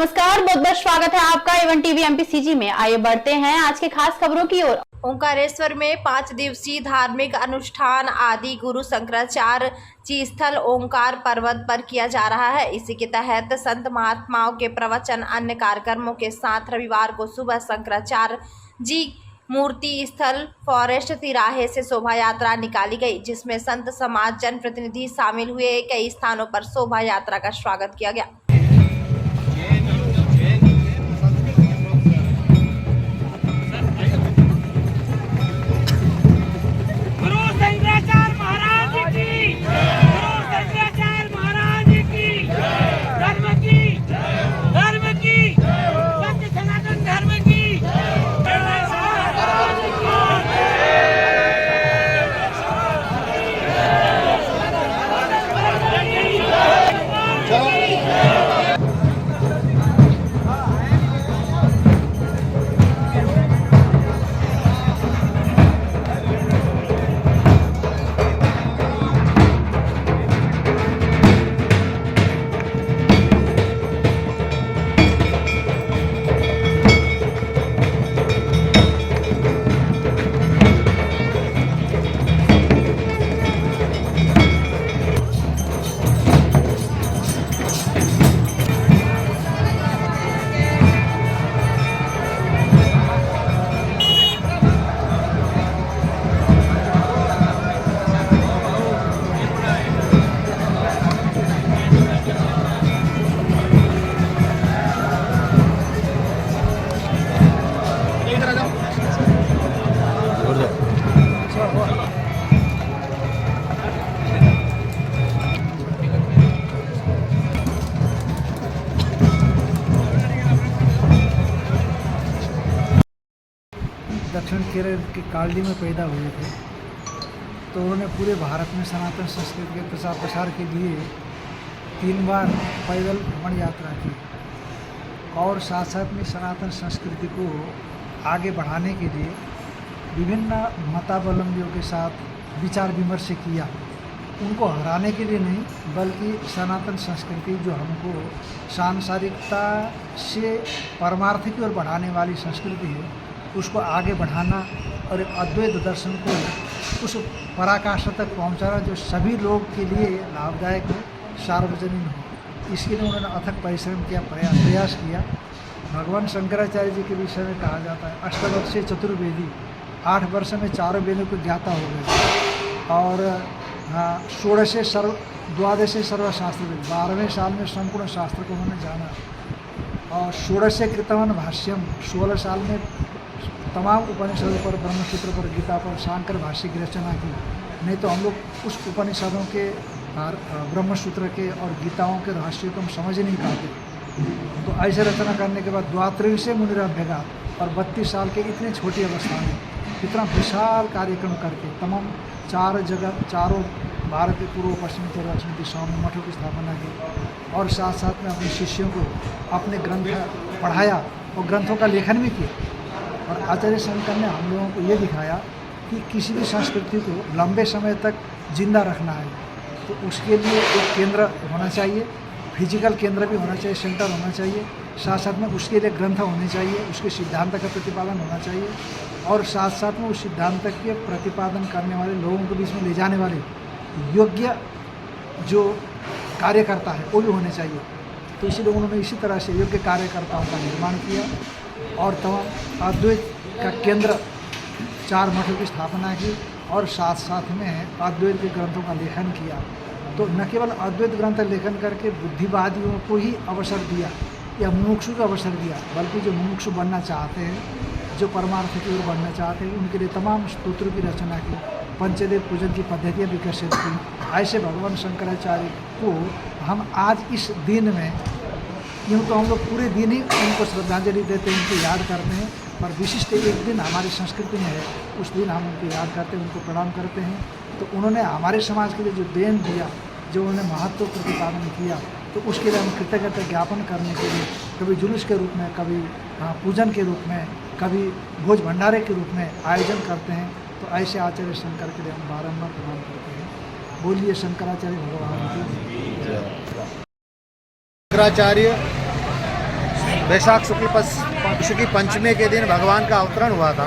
नमस्कार, बहुत बहुत स्वागत है आपका एवन टीवी एमपीसीजी में। आइए बढ़ते हैं आज के खास खबरों की ओर। ओंकारेश्वर में 5 दिवसीय धार्मिक अनुष्ठान आदि गुरु शंकराचार्य जी स्थल ओंकार पर्वत पर किया जा रहा है। इसी के तहत संत महात्माओं के प्रवचन अन्य कार्यक्रमों के साथ रविवार को सुबह शंकराचार्य जी मूर्ति स्थल फॉरेस्ट तिराहे से शोभा यात्रा निकाली गई, जिसमें संत समाज जनप्रतिनिधि शामिल हुए। कई स्थानों पर शोभा यात्रा का स्वागत किया गया। दक्षिण केरल के कालडी में पैदा हुए थे, तो उन्होंने पूरे भारत में सनातन संस्कृति के प्रचार प्रसार के लिए 3 बार पैदल भ्रमण यात्रा की और साथ साथ में सनातन संस्कृति को आगे बढ़ाने के लिए विभिन्न मतावलंबियों के साथ विचार विमर्श किया। उनको हराने के लिए नहीं, बल्कि सनातन संस्कृति जो हमको सांसारिकता से परमार्थ की ओर बढ़ाने वाली संस्कृति है, उसको आगे बढ़ाना और अद्वैत दर्शन को उस पराकाष्ठा तक पहुंचाना जो सभी लोग के लिए लाभदायक हो, सार्वजनिक हो। इसके लिए उन्होंने अथक परिश्रम किया, प्रयास किया। भगवान शंकराचार्य जी के विषय में कहा जाता है, अष्टवर्षीय चतुर्वेदी, 8 वर्ष में 4 वेदों को ज्ञाता हो गए और 12 सर्वशास्त्र, 12वें साल में संपूर्ण शास्त्र को उन्होंने जाना और 16 कृतवन भाष्यम, 16 साल में तमाम उपनिषदों पर, ब्रह्मसूत्र पर, गीता पर शांकर भाष्य की रचना की। नहीं तो हम लोग उस उपनिषदों के, ब्रह्मसूत्र के और गीताओं के रहस्यों को हम समझ नहीं पाते। तो ऐसे रचना करने के बाद द्वात्रिंशे मुनिरभ्यगा और 32 साल के इतने छोटी अवस्था में इतना विशाल कार्यक्रम करके तमाम 4 जगह, चारों भारत के पूर्व पश्चिम उत्तर दक्षिण दिशाओं में मठों की स्थापना की और साथ साथ में अपने शिष्यों को अपने ग्रंथ पढ़ाया और ग्रंथों का लेखन भी किया। और आचार्य शंकर ने हम लोगों को ये दिखाया कि किसी भी संस्कृति को लंबे समय तक जिंदा रखना है तो उसके लिए एक केंद्र होना चाहिए, फिजिकल केंद्र भी होना चाहिए, सेंटर होना चाहिए। साथ साथ में उसके लिए ग्रंथ होने चाहिए, उसके सिद्धांत का प्रतिपादन होना चाहिए और साथ साथ में उस सिद्धांत के प्रतिपादन करने वाले लोगों के बीच में ले जाने वाले योग्य जो कार्यकर्ता है वो भी होने चाहिए। तो इसीलिए उन्होंने इसी तरह से योग्य कार्यकर्ताओं का निर्माण किया और तमाम अद्वैत का केंद्र 4 मठों की स्थापना की और साथ साथ में अद्वैत के ग्रंथों का लेखन किया। तो न केवल अद्वैत ग्रंथ लेखन करके बुद्धिवादियों को ही अवसर दिया या मुमुक्षु को अवसर दिया, बल्कि जो मुमुक्षु बनना चाहते हैं, जो परमार्थ की ओर बढ़ना चाहते हैं, उनके लिए तमाम स्तोत्रों की रचना की, पंचदेव पूजन की पद्धतियाँ विकसित की। ऐसे भगवान शंकराचार्य को हम आज इस दिन में, यूँ तो हम लोग पूरे दिन ही उनको श्रद्धांजलि देते हैं, उनको याद करते हैं, पर विशिष्ट एक दिन हमारी संस्कृति में है, उस दिन हम उनको याद करते हैं, उनको प्रणाम करते हैं। तो उन्होंने हमारे समाज के लिए जो देन दिया, जो उन्होंने महत्व प्रतिपादन किया, तो उसके लिए हम कृतज्ञता ज्ञापन करने के लिए कभी जुलूस के रूप में, कभी पूजन के रूप में, कभी भोज भंडारे के रूप में आयोजन करते हैं। तो ऐसे आचार्य शंकर के लिए हम बारंबार प्रणाम करते हैं। बोलिए शंकराचार्य भगवान की। शंकराचार्य वैशाख शुक्ल पक्ष की पंचमी के दिन भगवान का अवतरण हुआ था।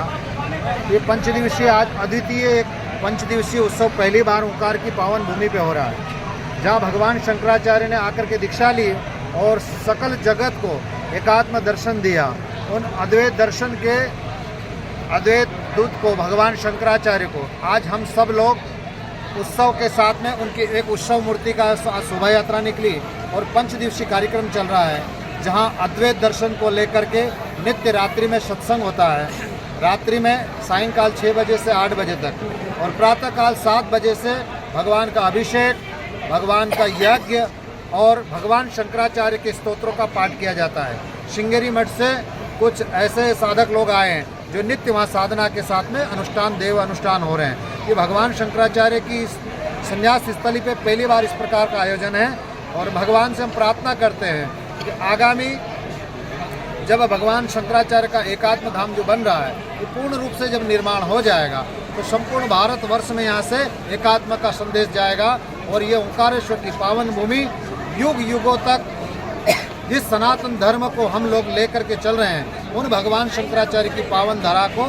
ये पंचदिवसीय आज अद्वितीय एक पंचदिवसीय उत्सव पहली बार ओंकार की पावन भूमि पे हो रहा है, जहाँ भगवान शंकराचार्य ने आकर के दीक्षा ली और सकल जगत को एकात्म दर्शन दिया। उन अद्वैत दर्शन के अद्वैत दूत को भगवान शंकराचार्य को आज हम सब लोग उत्सव के साथ में उनकी एक उत्सव मूर्ति का शोभा यात्रा निकली और 5 दिवसीय कार्यक्रम चल रहा है, जहां अद्वैत दर्शन को लेकर के नित्य रात्रि में सत्संग होता है। रात्रि में सायंकाल 6 बजे से 8 बजे तक और प्रातःकाल 7 बजे से भगवान का अभिषेक, भगवान का यज्ञ और भगवान शंकराचार्य के स्तोत्रों का पाठ किया जाता है। श्रृंगेरी मठ से कुछ ऐसे साधक लोग आए हैं जो नित्य वहाँ साधना के साथ में अनुष्ठान देव अनुष्ठान हो रहे हैं। ये भगवान शंकराचार्य की संन्यास स्थली पे पहली बार इस प्रकार का आयोजन है और भगवान से हम प्रार्थना करते हैं कि आगामी जब भगवान शंकराचार्य का एकात्म धाम जो बन रहा है ये पूर्ण रूप से जब निर्माण हो जाएगा तो संपूर्ण भारतवर्ष में यहाँ से एकात्म का संदेश जाएगा और ये ओंकारेश्वर की पावन भूमि युग युगों तक जिस सनातन धर्म को हम लोग लेकर के चल रहे हैं उन भगवान शंकराचार्य की पावन धारा को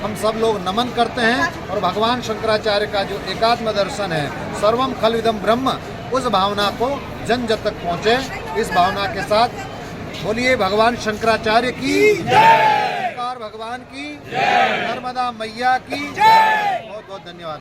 हम सब लोग नमन करते हैं और भगवान शंकराचार्य का जो एकात्म दर्शन है सर्वम खलविदम ब्रह्म, उस भावना को जन जन तक पहुँचे। इस भावना के साथ बोलिए भगवान शंकराचार्य की जय, भगवान की जय, नर्मदा मैया की जय। बहुत बहुत धन्यवाद।